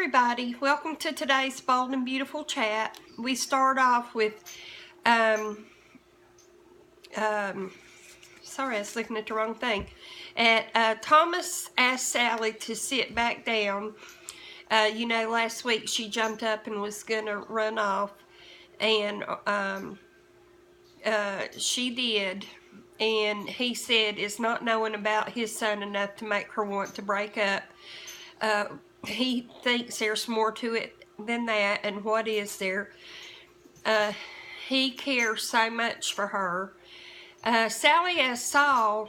everybody, welcome to today's Bold and Beautiful Chat. We start off with, sorry, I was looking at the wrong thing. Thomas asked Sally to sit back down. Last week she jumped up and was going to run off, and she did. And he said it's not knowing about his son enough to make her want to break up. He thinks there's more to it than that, and what is there? He cares so much for her. Shirley asked Saul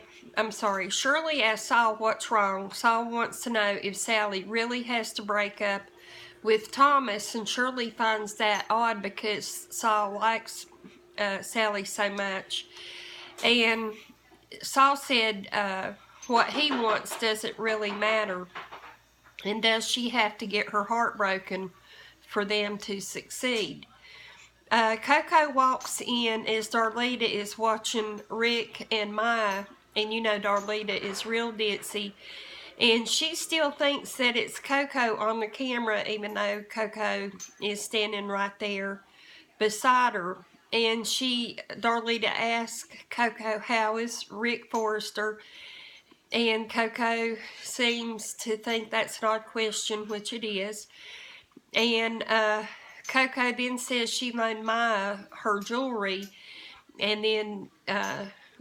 what's wrong. Saul wants to know if Sally really has to break up with Thomas, and Shirley finds that odd because Saul likes Sally so much. And Saul said what he wants doesn't really matter. And does she have to get her heart broken for them to succeed? Coco walks in as Darlita is watching Rick and Maya. And you know Darlita is real ditzy. And she still thinks that it's Coco on the camera, even though Coco is standing right there beside her. And Darlita asks Coco, how is Rick Forrester? And Coco seems to think that's an odd question, which it is. And Coco then says she loaned Maya her jewelry. And then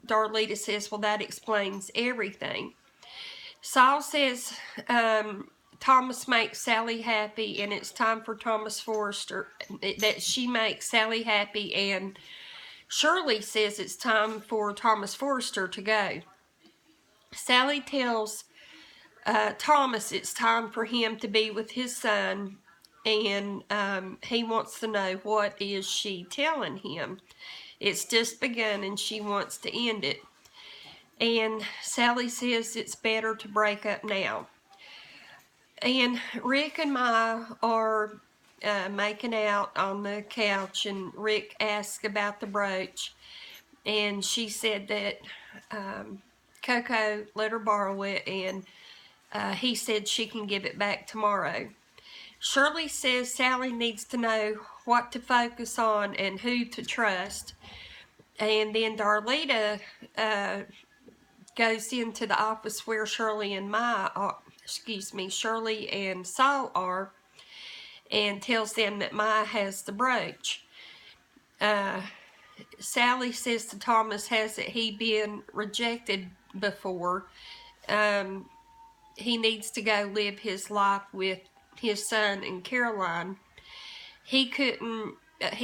Darlita says, well, that explains everything. Saul says Thomas makes Sally happy, and it's time for Thomas Forrester, that she makes Sally happy. And Shirley says it's time for Thomas Forrester to go. Sally tells Thomas it's time for him to be with his son, and he wants to know what is she telling him. It's just begun and she wants to end it. And Sally says it's better to break up now. And Rick and Maya are making out on the couch, and Rick asks about the brooch, and she said that Coco let her borrow it, and he said she can give it back tomorrow. Shirley says Sally needs to know what to focus on and who to trust. And then Darlita goes into the office where Shirley and Saul are, and tells them that Maya has the brooch. Sally says to Thomas, hasn't he been rejected before? He needs to go live his life with his son and Caroline. He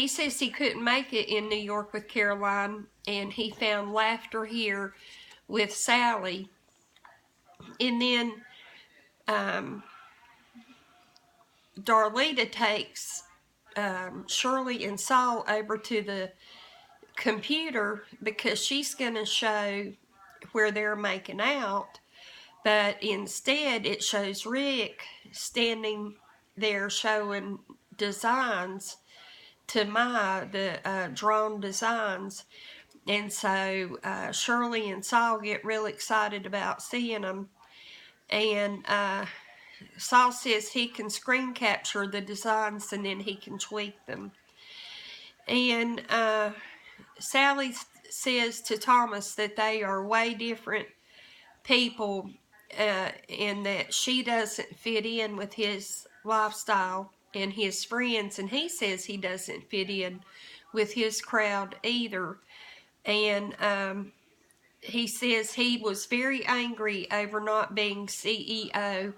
says he couldn't make it in New York with Caroline, and he found laughter here with Sally. And then Darlita takes Shirley and Saul over to the computer because she's going to show where they're making out, but instead it shows Rick standing there showing designs to Maya, the drawn designs. And so Shirley and Saul get real excited about seeing them, and Saul says he can screen capture the designs and then he can tweak them. And Sally says to Thomas that they are way different people, and that she doesn't fit in with his lifestyle and his friends, and he says he doesn't fit in with his crowd either. And he says he was very angry over not being CEO,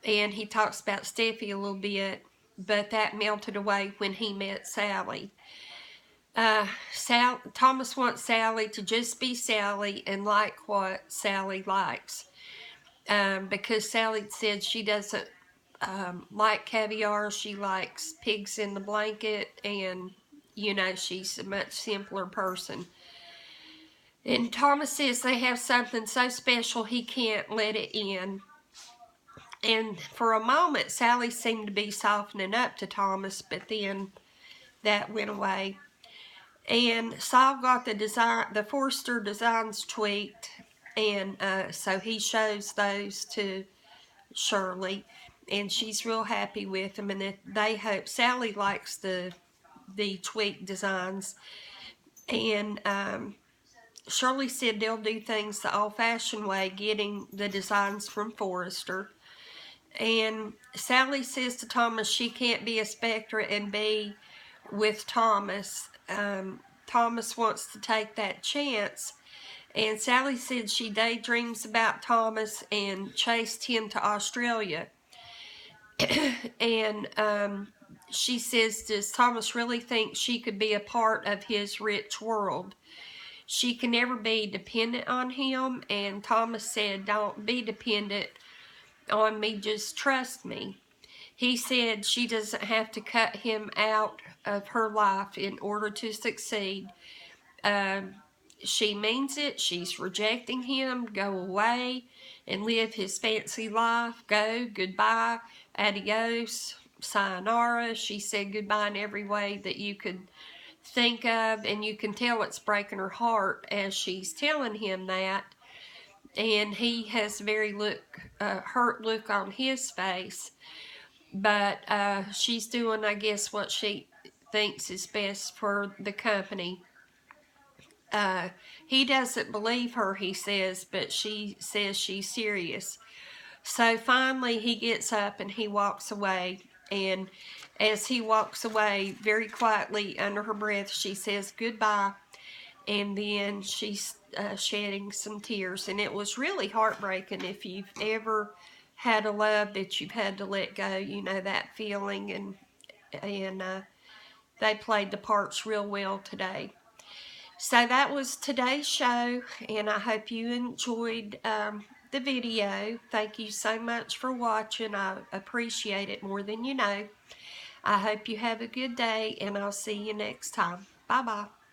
and he talks about Steffi a little bit, but that melted away when he met Sally. Thomas wants Sally to just be Sally and like what Sally likes, because Sally said she doesn't like caviar. She likes pigs in the blanket, and she's a much simpler person. And Thomas says they have something so special he can't let it in. And for a moment Sally seemed to be softening up to Thomas, but then that went away. And Saul got the Forrester designs tweaked, and so he shows those to Shirley. and she's real happy with them, and that they hope Sally likes the tweak designs. And Shirley said they'll do things the old-fashioned way, getting the designs from Forrester. And Sally says to Thomas she can't be a Spectre and be with Thomas. Thomas wants to take that chance. And Sally said she daydreams about Thomas and chased him to Australia. And she says, does Thomas really think she could be a part of his rich world? She can never be dependent on him. And Thomas said, don't be dependent on me, just trust me. He said she doesn't have to cut him out of her life in order to succeed. She means it. She's rejecting him. Go away and live his fancy life. Go, goodbye, adios, sayonara. She said goodbye in every way that you could think of, and you can tell it's breaking her heart as she's telling him that. And he has a very hurt look on his face. But she's doing, I guess, what she thinks is best for the company. He doesn't believe her, he says, but she says she's serious. So finally he gets up and he walks away. And as he walks away, very quietly under her breath, she says goodbye. And then she's shedding some tears. And it was really heartbreaking. If you've ever had a love that you've had to let go, you know that feeling. And they played the parts real well today. So that was today's show, and I hope you enjoyed the video. Thank you so much for watching. I appreciate it more than you know. I hope you have a good day, and I'll see you next time. Bye-bye.